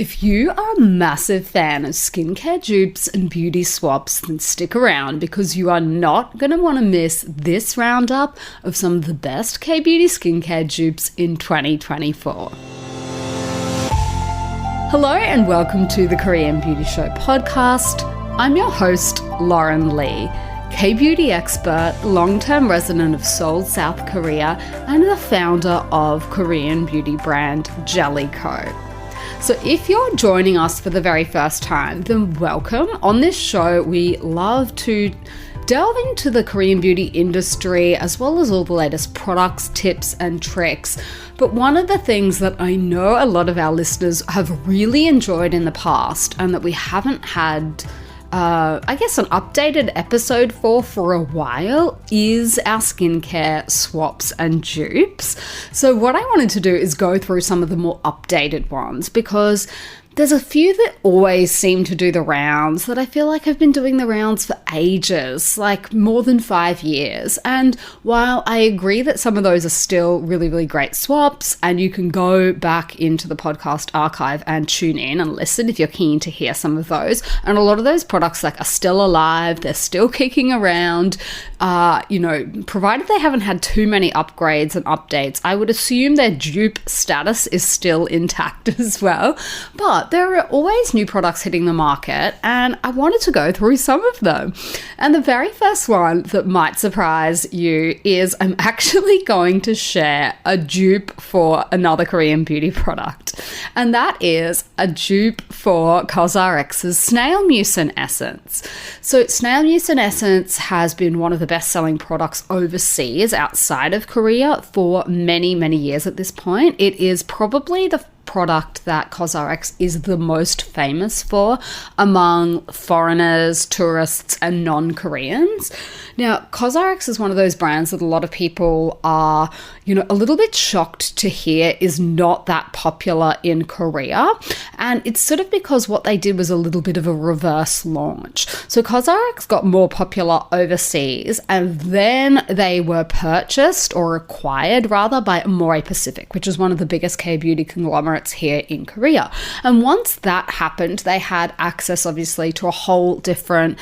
If you are a massive fan of skincare dupes and beauty swaps, then stick around because you are not going to want to miss this roundup of some of the best K-beauty skincare dupes in 2024. Hello and welcome to the Korean Beauty Show podcast. I'm your host, Lauren Lee, K-beauty expert, long-term resident of Seoul, South Korea, and the founder of Korean beauty brand Jellyco. So if you're joining us for the very first time, then welcome. On this show, we love to delve into the Korean beauty industry as well as all the latest products, tips, and tricks. But one of the things that I know a lot of our listeners have really enjoyed in the past and that we haven't had an updated episode for a while is our skincare swaps and dupes. So what I wanted to do is go through some of the more updated ones because there's a few that always seem to do the rounds that I feel like have been doing the rounds for ages, like more than 5 years. And while I agree that some of those are still really, really great swaps, and you can go back into the podcast archive and tune in and listen if you're keen to hear some of those. And a lot of those products are still alive, they're still kicking around, provided they haven't had too many upgrades and updates, I would assume their dupe status is still intact as well. But there are always new products hitting the market, and I wanted to go through some of them. And the very first one that might surprise you is I'm actually going to share a dupe for another Korean beauty product. And that is a dupe for COSRX's Snail Mucin Essence. So Snail Mucin Essence has been one of the best-selling products overseas outside of Korea for many, many years at this point. It is probably the product that COSRX is the most famous for among foreigners, tourists, and non-Koreans. Now, COSRX is one of those brands that a lot of people are, a little bit shocked to hear is not that popular in Korea. And it's sort of because what they did was a little bit of a reverse launch. So COSRX got more popular overseas, and then they were purchased or acquired rather by Amore Pacific, which is one of the biggest K-beauty conglomerates here in Korea. And once that happened, they had access obviously to a whole different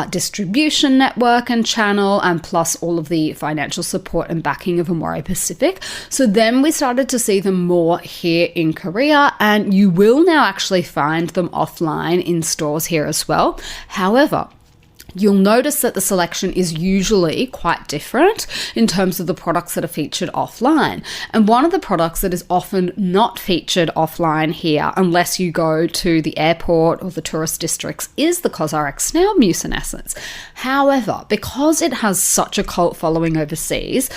distribution network and channel, and plus all of the financial support and backing of Amore Pacific. So then we started to see them more here in Korea, and you will now actually find them offline in stores here as well. However, you'll notice that the selection is usually quite different in terms of the products that are featured offline. And one of the products that is often not featured offline here, unless you go to the airport or the tourist districts, is the COSRX Snail Mucin Essence. However, because it has such a cult following overseas,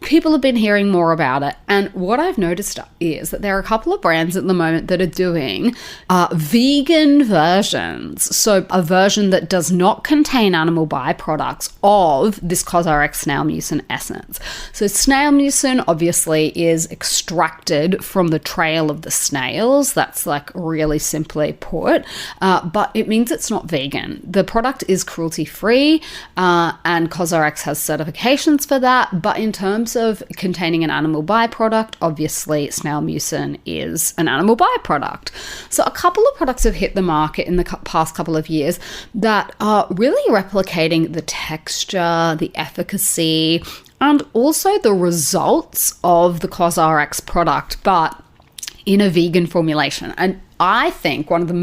people have been hearing more about it. And what I've noticed is that there are a couple of brands at the moment that are doing vegan versions. So a version that does not contain animal byproducts of this COSRX Snail Mucin Essence. So snail mucin obviously is extracted from the trail of the snails. That's really simply put. But it means it's not vegan. The product is cruelty-free and COSRX has certifications for that. But in terms of containing an animal byproduct, obviously snail mucin is an animal byproduct. So a couple of products have hit the market in the past couple of years that are really replicating the texture, the efficacy, and also the results of the COSRX product, but in a vegan formulation. And I think one of the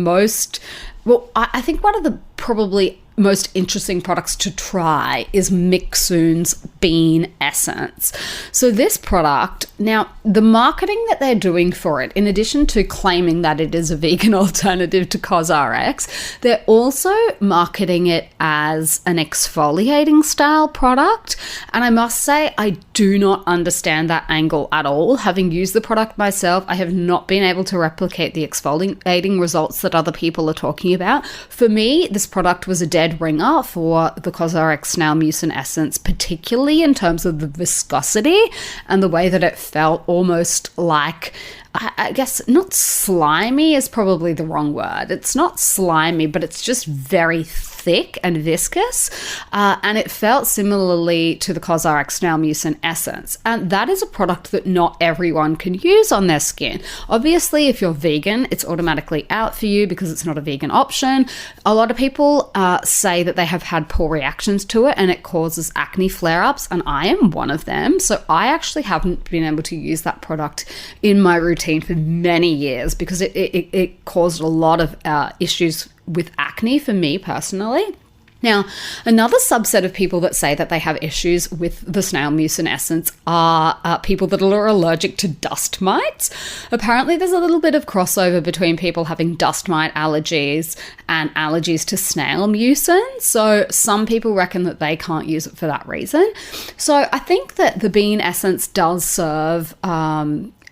probably most interesting products to try is Mixsoon's Bean Essence. So this product, now the marketing that they're doing for it, in addition to claiming that it is a vegan alternative to COSRX, they're also marketing it as an exfoliating style product. And I must say, I do not understand that angle at all. Having used the product myself, I have not been able to replicate the exfoliating results that other people are talking about. For me, this product was a dead ringer for the COSRX Snail Mucin Essence, particularly in terms of the viscosity and the way that it felt almost like I guess not slimy is probably the wrong word. It's not slimy, but it's just very thick and viscous, and it felt similarly to the COSRX Snail Mucin Essence, and that is a product that not everyone can use on their skin. Obviously, if you're vegan, it's automatically out for you because it's not a vegan option. A lot of people say that they have had poor reactions to it and it causes acne flare-ups, and I am one of them, so I actually haven't been able to use that product in my routine for many years because it caused a lot of issues with acne for me personally. Now, another subset of people that say that they have issues with the Snail Mucin Essence are people that are allergic to dust mites. Apparently, there's a little bit of crossover between people having dust mite allergies and allergies to Snail Mucin. So some people reckon that they can't use it for that reason. So I think that the bean essence does serve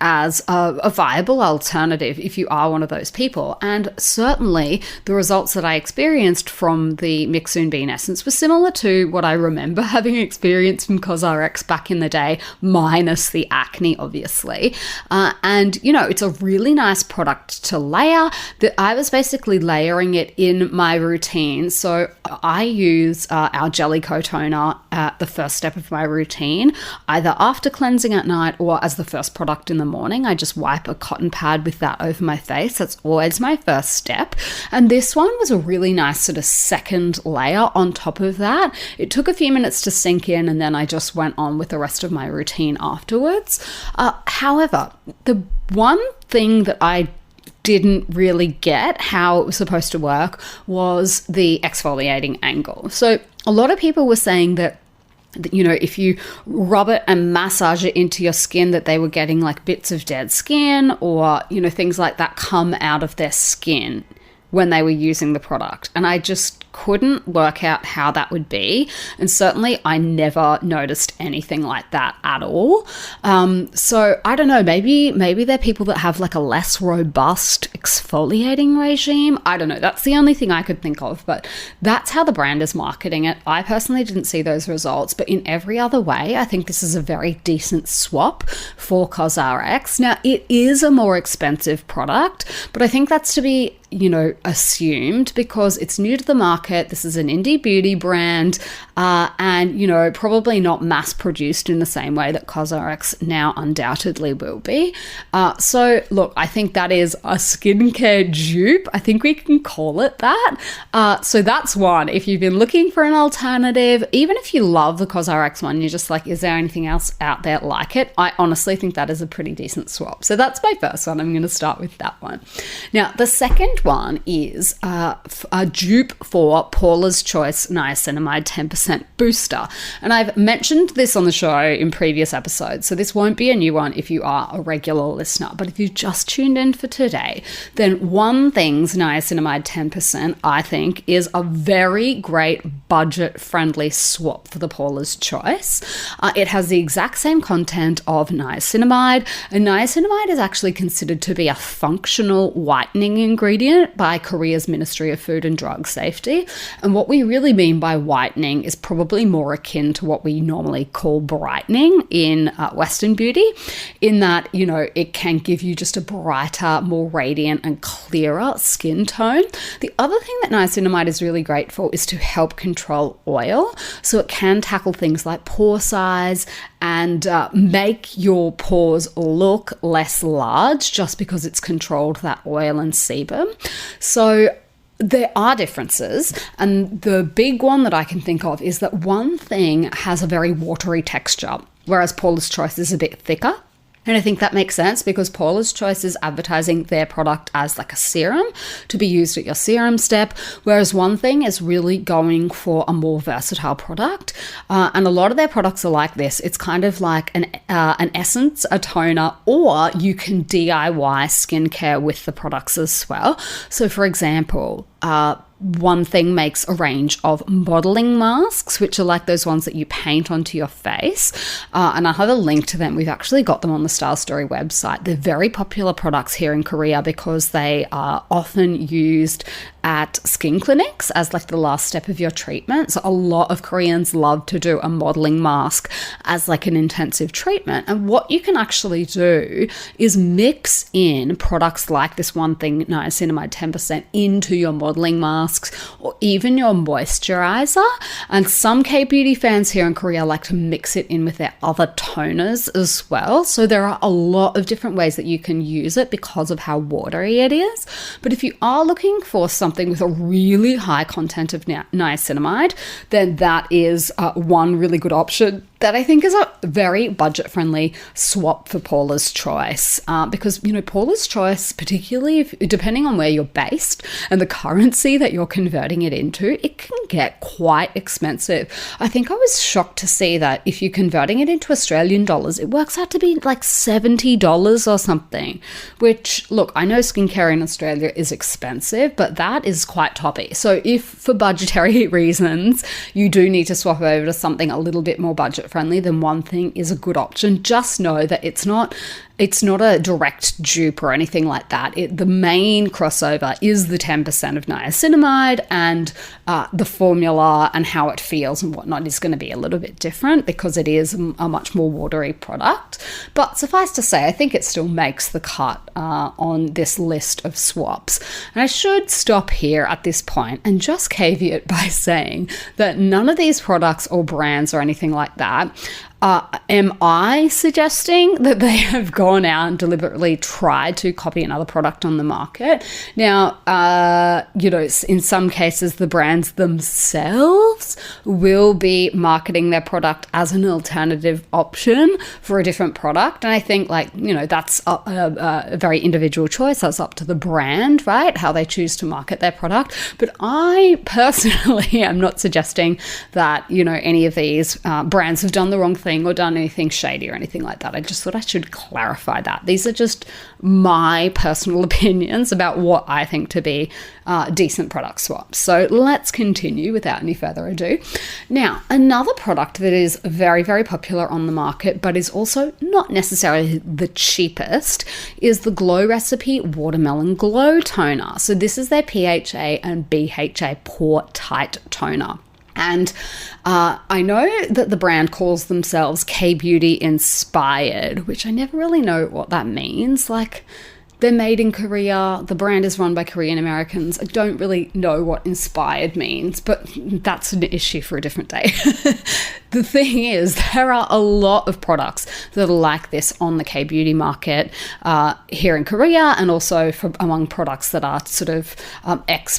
as a viable alternative if you are one of those people. And certainly the results that I experienced from the Mixsoon bean essence were similar to what I remember having experienced from COSRX back in the day, minus the acne, obviously. And, you know, it's a really nice product to layer. I was basically layering it in my routine. So I use our Jelly Co toner at the first step of my routine, either after cleansing at night or as the first product in the morning. I just wipe a cotton pad with that over my face. That's always my first step. And this one was a really nice sort of second layer on top of that. It took a few minutes to sink in, and then I just went on with the rest of my routine afterwards. However, the one thing that I didn't really get how it was supposed to work was the exfoliating angle. So a lot of people were saying that, you know, if you rub it and massage it into your skin, that they were getting like bits of dead skin or, you know, things like that come out of their skin when they were using the product. And I just couldn't work out how that would be. And certainly I never noticed anything like that at all. So I don't know, maybe they're people that have like a less robust exfoliating regime. I don't know. That's the only thing I could think of, but that's how the brand is marketing it. I personally didn't see those results, but in every other way, I think this is a very decent swap for COSRX. Now, it is a more expensive product, but I think that's to be, you know, assumed because it's new to the market. This is an indie beauty brand, and, you know, probably not mass produced in the same way that COSRX now undoubtedly will be. So look, I think that is a skincare dupe. I think we can call it that. So that's one. If you've been looking for an alternative, even if you love the COSRX one, you're just like, is there anything else out there like it? I honestly think that is a pretty decent swap. So that's my first one. I'm going to start with that one. Now, the second one is a dupe for Paula's Choice Niacinamide 10% Booster. And I've mentioned this on the show in previous episodes, so this won't be a new one if you are a regular listener. But if you've just tuned in for today, then One Thing's Niacinamide 10%, I think, is a very great budget-friendly swap for the Paula's Choice. It has the exact same content of niacinamide, and niacinamide is actually considered to be a functional whitening ingredient by Korea's Ministry of Food and Drug Safety. And what we really mean by whitening is probably more akin to what we normally call brightening in Western beauty, in that, you know, it can give you just a brighter, more radiant and clearer skin tone. The other thing that niacinamide is really great for is to help control oil. So it can tackle things like pore size and make your pores look less large just because it's controlled that oil and sebum. So there are differences, and the big one that I can think of is that One Thing has a very watery texture, whereas Paula's Choice is a bit thicker. And I think that makes sense because Paula's Choice is advertising their product as like a serum to be used at your serum step, whereas One Thing is really going for a more versatile product. And a lot of their products are like this. It's kind of like an essence, a toner, or you can DIY skincare with the products as well. So for example, One Thing makes a range of modeling masks, which are like those ones that you paint onto your face. And I have a link to them. We've actually got them on the Style Story website. They're very popular products here in Korea because they are often used at skin clinics as like the last step of your treatment. So a lot of Koreans love to do a modeling mask as like an intensive treatment. And what you can actually do is mix in products like this One Thing niacinamide 10% into your modeling masks or even your moisturizer. And some K-beauty fans here in Korea like to mix it in with their other toners as well. So there are a lot of different ways that you can use it because of how watery it is. But if you are looking for something with a really high content of niacinamide, then that is one really good option that I think is a very budget-friendly swap for Paula's Choice. Because, you know, Paula's Choice, particularly depending on where you're based and the currency that you're converting it into, it can get quite expensive. I think I was shocked to see that if you're converting it into Australian dollars, it works out to be like $70 or something, which, look, I know skincare in Australia is expensive, but that is quite toppy. So if for budgetary reasons, you do need to swap over to something a little bit more budget-friendly, then One Thing is a good option. Just know that it's not a direct dupe or anything like that. The main crossover is the 10% of niacinamide, and the formula and how it feels and whatnot is going to be a little bit different because it is a much more watery product. But suffice to say, I think it still makes the cut on this list of swaps. And I should stop here at this point and just caveat by saying that none of these products or brands or anything like that am I suggesting that they have gone out and deliberately tried to copy another product on the market? Now, you know, in some cases, the brands themselves will be marketing their product as an alternative option for a different product. And I think, like, you know, that's a very individual choice. That's up to the brand, right? How they choose to market their product. But I personally am not suggesting that, you know, any of these brands have done the wrong thing or done anything shady or anything like that. I just thought I should clarify that. These are just my personal opinions about what I think to be decent product swaps. So let's continue without any further ado. Now, another product that is very, very popular on the market, but is also not necessarily the cheapest, is the Glow Recipe Watermelon Glow Toner. So this is their PHA and BHA Pore-Tight Toner. And I know that the brand calls themselves K-Beauty Inspired, which I never really know what that means. Like, they're made in Korea. The brand is run by Korean Americans. I don't really know what inspired means, but that's an issue for a different day. The thing is, there are a lot of products that are like this on the K-beauty market here in Korea, and also among products that are sort of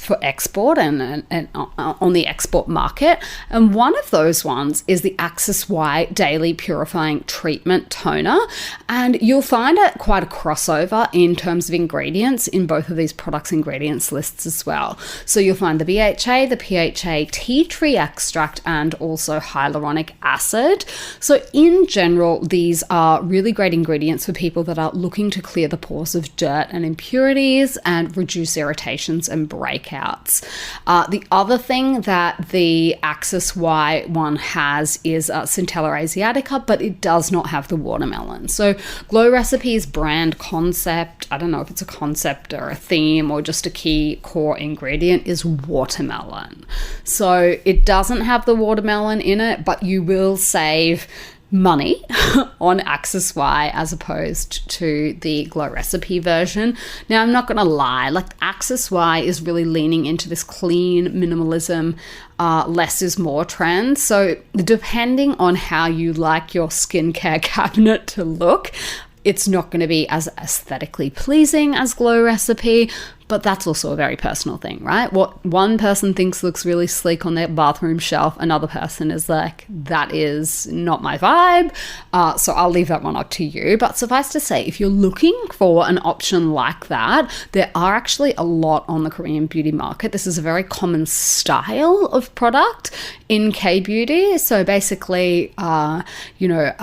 for export and on the export market. And one of those ones is the Axis Y Daily Purifying Treatment Toner. And you'll find it quite a crossover in terms of ingredients in both of these products' ingredients lists as well. So you'll find the BHA, the PHA tea tree extract, and also hyaluronic acid. So in general, these are really great ingredients for people that are looking to clear the pores of dirt and impurities and reduce irritations and breakouts. The other thing that the Axis Y one has is Centella asiatica, but it does not have the watermelon. So Glow Recipe's brand concept, I don't know if it's a concept or a theme or just a key core ingredient, is watermelon. So it doesn't have the watermelon in it, but you will save money on Axis Y as opposed to the Glow Recipe version. Now, I'm not going to lie, like Axis Y is really leaning into this clean minimalism, less is more trend. So depending on how you like your skincare cabinet to look, it's not going to be as aesthetically pleasing as Glow Recipe, but that's also a very personal thing, right? What one person thinks looks really sleek on their bathroom shelf, another person is like, that is not my vibe. So I'll leave that one up to you. But suffice to say, if you're looking for an option like that, there are actually a lot on the Korean beauty market. This is a very common style of product in K-beauty. So basically, a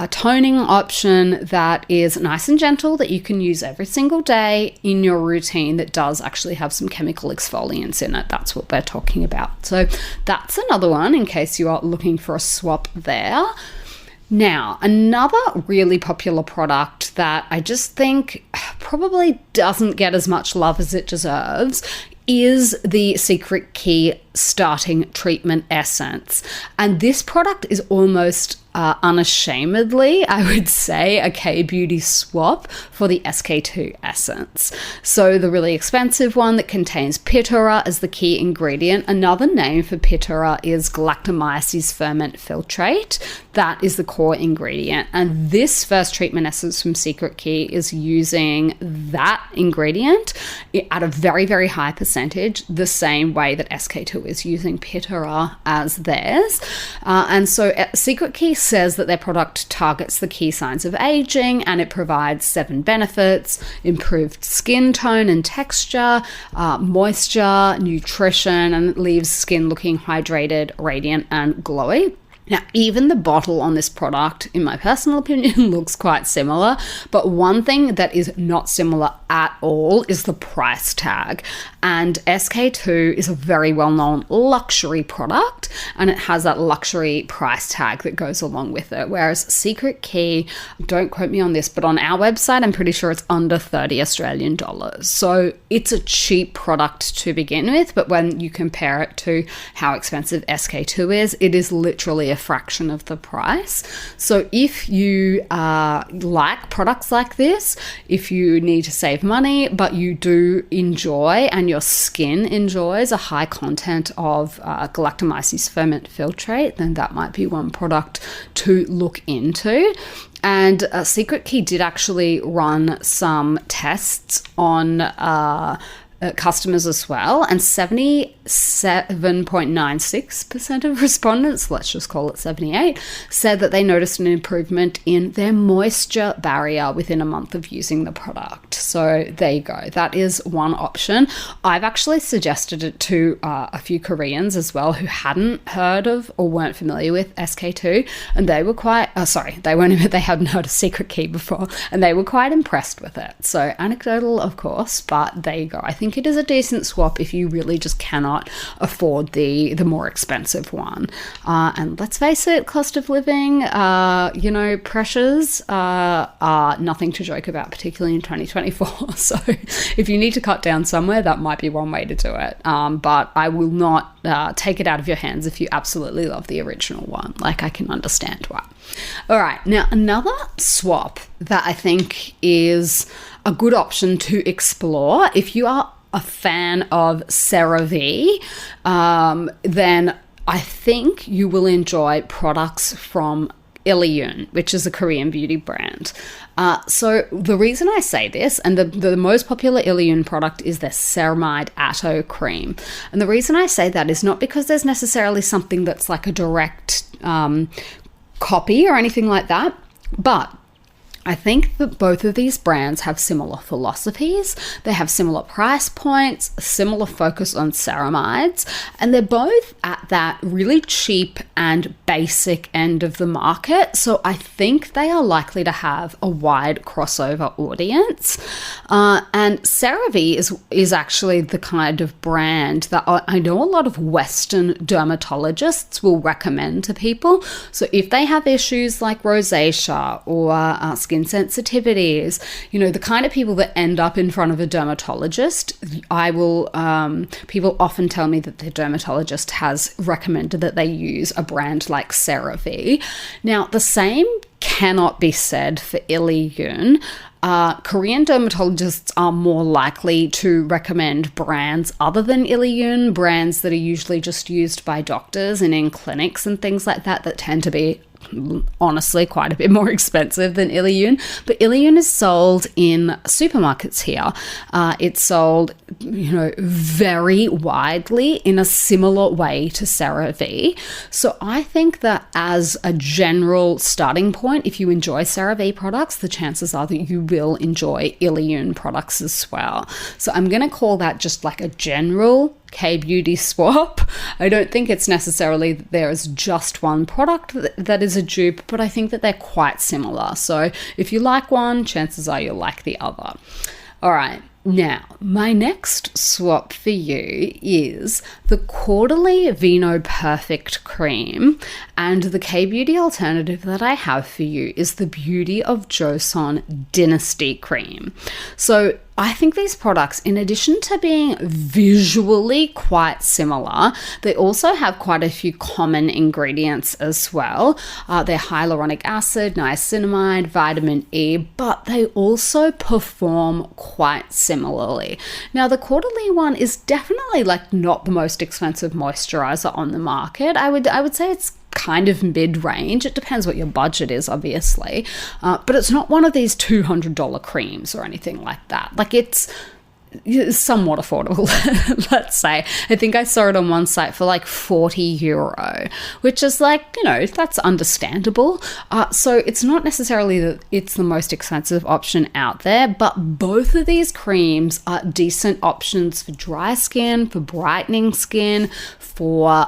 toning option that is nice and gentle that you can use every single day in your routine that does actually actually have some chemical exfoliants in it. That's what they're talking about. So that's another one in case you are looking for a swap there. Now, another really popular product that I just think probably doesn't get as much love as it deserves is the Secret Key Starting Treatment Essence. And this product is almost unashamedly, I would say, a K-Beauty swap for the SK2 Essence. So the really expensive one that contains PHA as the key ingredient. Another name for PHA is galactomyces ferment filtrate. That is the core ingredient. And this first treatment essence from Secret Key is using that ingredient at a very, very high percentage, the same way that SK2 is using PHA as theirs. And so Secret Key says that their product targets the key signs of aging, and it provides 7 benefits: improved skin tone and texture, moisture, nutrition, and it leaves skin looking hydrated, radiant, and glowy. Now, even the bottle on this product, in my personal opinion, looks quite similar, but one thing that is not similar at all is the price tag. And SK2 is a very well-known luxury product, and it has that luxury price tag that goes along with it, whereas Secret Key, don't quote me on this, but on our website, I'm pretty sure it's under 30 Australian dollars. So it's a cheap product to begin with, but when you compare it to how expensive SK2 is, it is literally a fraction of the price. So if you like products like this, if you need to save money, but you do enjoy and your skin enjoys a high content of galactomyces ferment filtrate, then that might be one product to look into. And Secret Key did actually run some tests on customers as well, and 77.96% of respondents, let's just call it 78, said that they noticed an improvement in their moisture barrier within a month of using the product. So there you go. That is one option. I've actually suggested it to a few Koreans as well who hadn't heard of or weren't familiar with SK2, and they were quite, they hadn't heard of Secret Key before, and they were quite impressed with it. So anecdotal, of course, but there you go. I think it is a decent swap if you really just cannot afford the more expensive one. And let's face it, cost of living, pressures are nothing to joke about, particularly in 2024. So if you need to cut down somewhere, that might be one way to do it. But I will not take it out of your hands if you absolutely love the original one. Like, I can understand why. All right, now another swap that I think is a good option to explore if you are a fan of CeraVe, then I think you will enjoy products from Illeune, which is a Korean beauty brand. So the reason I say this, and the most popular Illeune product is their Ceramide Atto Cream. And the reason I say that is not because there's necessarily something that's like a direct copy or anything like that, but I think that both of these brands have similar philosophies, they have similar price points, a similar focus on ceramides, and they're both at that really cheap and basic end of the market. So I think they are likely to have a wide crossover audience. And CeraVe is actually the kind of brand that I know a lot of Western dermatologists will recommend to people. So if they have issues like rosacea or skin sensitivities, the kind of people that end up in front of a dermatologist, people often tell me that their dermatologist has recommended that they use a brand like CeraVe. Now, the same cannot be said for Illeune. Korean dermatologists are more likely to recommend brands other than Illeune, brands that are usually just used by doctors and in clinics and things like that tend to be honestly quite a bit more expensive than Illeune. But Illeune is sold in supermarkets here. It's sold, very widely in a similar way to CeraVe. So I think that as a general starting point, if you enjoy CeraVe products, the chances are that you will enjoy Illeune products as well. So I'm going to call that just like a general K-beauty swap. I don't think it's necessarily that there is just one product that is a dupe, but I think that they're quite similar. So if you like one, chances are you'll like the other. All right. Now, my next swap for you is the Quarterly Vino Perfect Cream, and the K-Beauty alternative that I have for you is the Beauty of Joseon Dynasty Cream. So I think these products, in addition to being visually quite similar, they also have quite a few common ingredients as well. They're hyaluronic acid, niacinamide, vitamin E, but they also perform quite similarly. Now, the quarterly one is definitely like not the most expensive moisturizer on the market. I would say it's kind of mid-range. It depends what your budget is, obviously, but it's not one of these $200 creams or anything like that. Like, it's somewhat affordable, let's say. I think I saw it on one site for like €40, which is like, you know, that's understandable. So it's not necessarily that it's the most expensive option out there, but both of these creams are decent options for dry skin, for brightening skin, for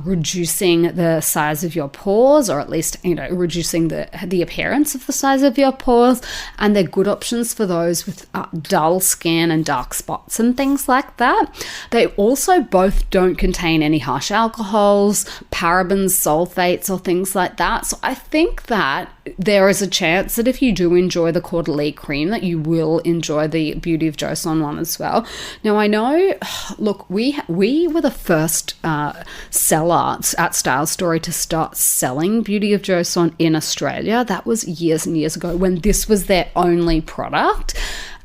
reducing the size of your pores, or at least, you know, reducing the appearance of the size of your pores. And they're good options for those with dull skin and dark spots and things like that. They also both don't contain any harsh alcohols, parabens, sulfates, or things like that. So I think that there is a chance that if you do enjoy the quarterly cream, that you will enjoy the Beauty of Joseon one as well. Now, I know, look, we were the first seller at Style Story to start selling Beauty of Joseon in Australia. That was years and years ago when this was their only product.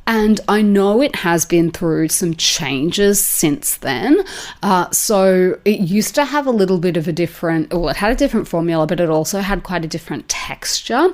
And I know it has been through some changes since then. So it used to have a little bit of a different, well, it had a different formula, but it also had quite a different texture.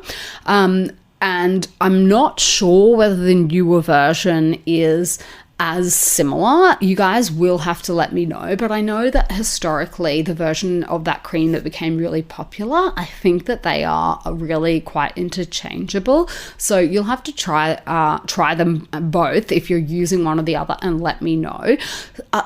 And I'm not sure whether the newer version is as similar. You guys will have to let me know, but I know that historically the version of that cream that became really popular, I think that they are really quite interchangeable. So you'll have to try them both if you're using one or the other and let me know.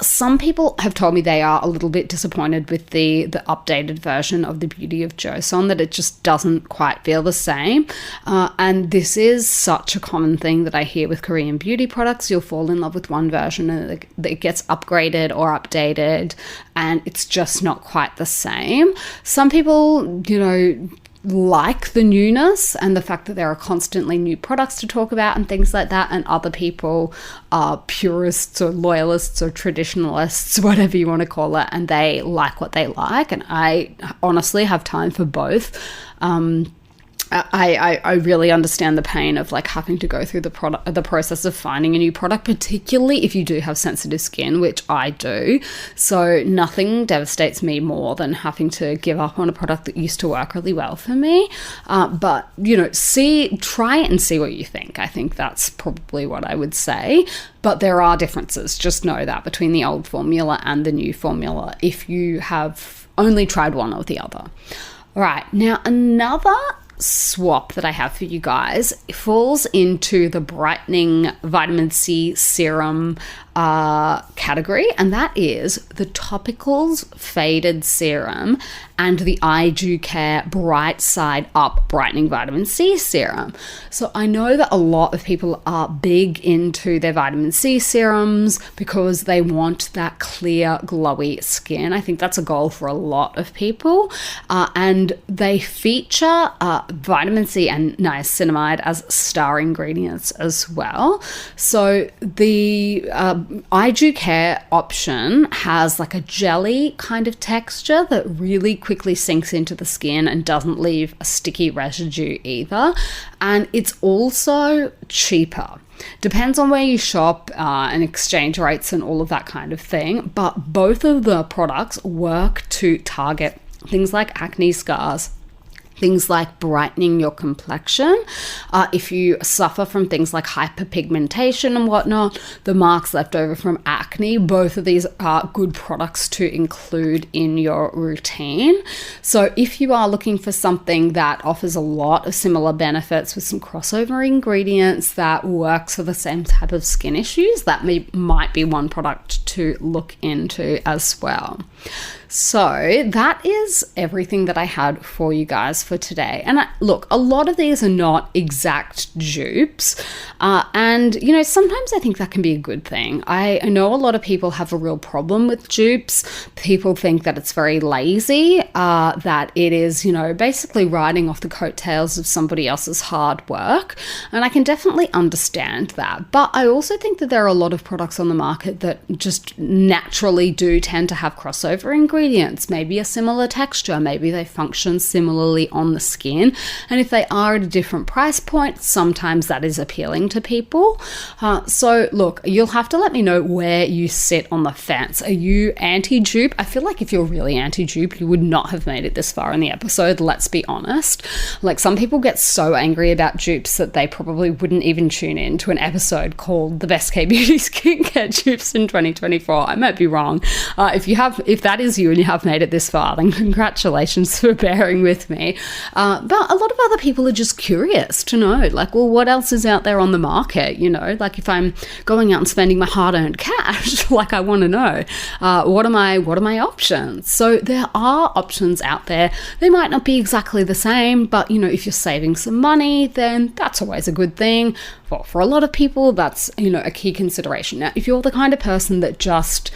Some people have told me they are a little bit disappointed with the updated version of the Beauty of Joseon, that it just doesn't quite feel the same. And this is such a common thing that I hear with Korean beauty products. You'll fall in love with one version and it gets upgraded or updated, and it's just not quite the same. Some people, you know, like the newness and the fact that there are constantly new products to talk about and things like that, and other people are purists or loyalists or traditionalists, whatever you want to call it, and they like what they like, and I honestly have time for both. I really understand the pain of like having to go through the process of finding a new product, particularly if you do have sensitive skin, which I do. So nothing devastates me more than having to give up on a product that used to work really well for me. But, you know, try it and see what you think. I think that's probably what I would say. But there are differences. Just know that between the old formula and the new formula, if you have only tried one or the other. All right. Now, another swap that I have for you guys falls into the brightening vitamin C serum category, and that is the Topicals Faded Serum and the iDucare Bright Side Up Brightening Vitamin C Serum. So I know that a lot of people are big into their vitamin C serums because they want that clear, glowy skin. I think that's a goal for a lot of people, and they feature vitamin C and niacinamide as star ingredients as well. So the iDucare option has like a jelly kind of texture that really quickly sinks into the skin and doesn't leave a sticky residue either. And it's also cheaper. Depends on where you shop and exchange rates and all of that kind of thing. But both of the products work to target things like acne scars, things like brightening your complexion. If you suffer from things like hyperpigmentation and whatnot, the marks left over from acne, both of these are good products to include in your routine. So if you are looking for something that offers a lot of similar benefits with some crossover ingredients that works for the same type of skin issues, that might be one product to look into as well. So that is everything that I had for you guys for today. And look, a lot of these are not exact dupes. And, you know, sometimes I think that can be a good thing. I know a lot of people have a real problem with dupes. People think that it's very lazy, that it is, you know, basically riding off the coattails of somebody else's hard work. And I can definitely understand that. But I also think that there are a lot of products on the market that just naturally do tend to have crossover ingredients, maybe a similar texture, maybe they function similarly on the skin. And if they are at a different price point, sometimes that is appealing to people. So look, you'll have to let me know where you sit on the fence. Are you anti-dupe? I feel like if you're really anti-dupe, you would not have made it this far in the episode, let's be honest. Like, some people get so angry about dupes that they probably wouldn't even tune in to an episode called The Best K-Beauty Skincare Dupes in 2024. I might be wrong. If that is you and you have made it this far, then congratulations for bearing with me. But a lot of other people are just curious to know, like, well, what else is out there on the market? You know, like, if I'm going out and spending my hard-earned cash, like, I want to know, what are my options? So there are options out there. They might not be exactly the same, but, you know, if you're saving some money, then that's always a good thing. Well, for a lot of people, that's, you know, a key consideration. Now, if you're the kind of person that just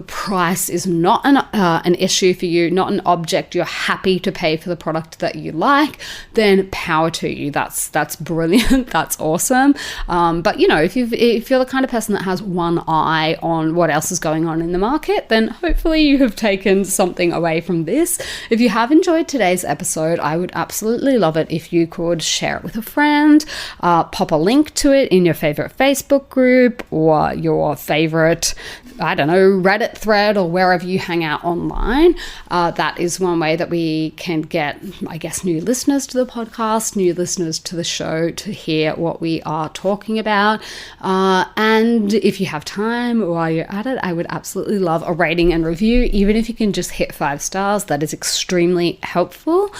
price is not an issue for you, not an object, you're happy to pay for the product that you like, then power to you. That's brilliant. That's awesome. But, you know, if you're the kind of person that has one eye on what else is going on in the market, then hopefully you have taken something away from this. If you have enjoyed today's episode, I would absolutely love it if you could share it with a friend, pop a link to it in your favorite Facebook group or your favorite, I don't know, Reddit thread or wherever you hang out online. That is one way that we can get, I guess, new listeners to the podcast, new listeners to the show to hear what we are talking about. And if you have time while you're at it, I would absolutely love a rating and review, even if you can just hit 5 stars. That is extremely helpful.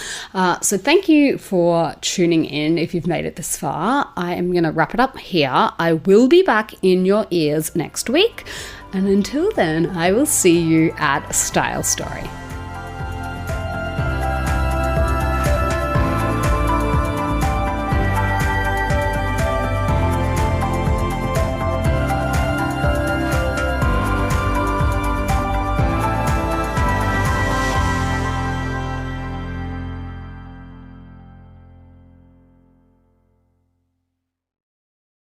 So thank you for tuning in. If you've made it this far, I am going to wrap it up here. I will be back in your ears next week. And until then, I will see you at Style Story.